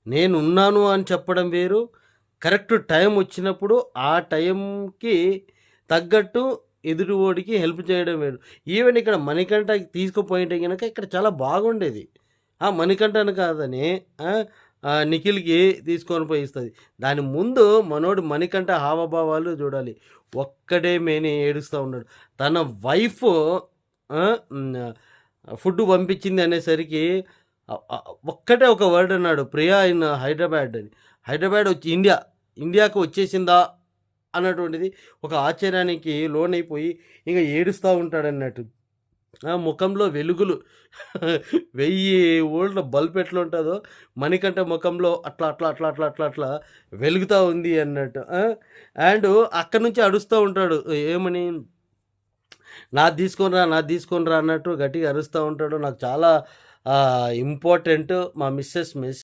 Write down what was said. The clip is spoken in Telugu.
నేనున్నాను అని చెప్పడం వేరు. కరెక్ట్ టైం వచ్చినప్పుడు ఆ టైంకి తగ్గట్టు ఎదుటివోడికి హెల్ప్ చేయడం వేరు. ఈవెన్ ఇక్కడ మణికంఠ తీసుకుపోయింటే గనక ఇక్కడ చాలా బాగుండేది. ఆ! మణికంఠని కాదని ఆ! నిఖిల్‌కి తీసుకొని పోయి ఇస్తది. దాని ముందు మనోడు మణికంఠ హావభావాలు చూడాలి. ఒక్కడే మేని ఏడుస్తా ఉన్నాడు. తన వైఫ్ ఆ! హ్మ్. ఫుడ్ పంపించింది అనేసరికి ఒక్కటే ఒక వర్డ్ అన్నాడు. ప్రియా ఇన్ హైదరాబాద్ అని. హైదరాబాద్ వచ్చి ఇండియాకు వచ్చేసిందా అన్నటువంటిది ఒక ఆశ్చర్యానికి లోనైపోయి ఇంక ఏడుస్తా ఉంటాడన్నట్టు. ముఖంలో వెలుగులు 1000 వోల్ట్‌ల బల్బ్ ఎట్లుంటదో మణికంఠ ముఖంలో అట్లా వెలుగుతా ఉంది అన్నట్టు. అండ్ అక్కడి నుంచి అరుస్తా ఉంటాడు. ఏమని నాది తీసుకొనిరా అన్నట్టు గట్టిగా అరుస్తా ఉంటాడు. నాకు చాలా ఇంపార్టెంట్ మా మిసెస్ మిస్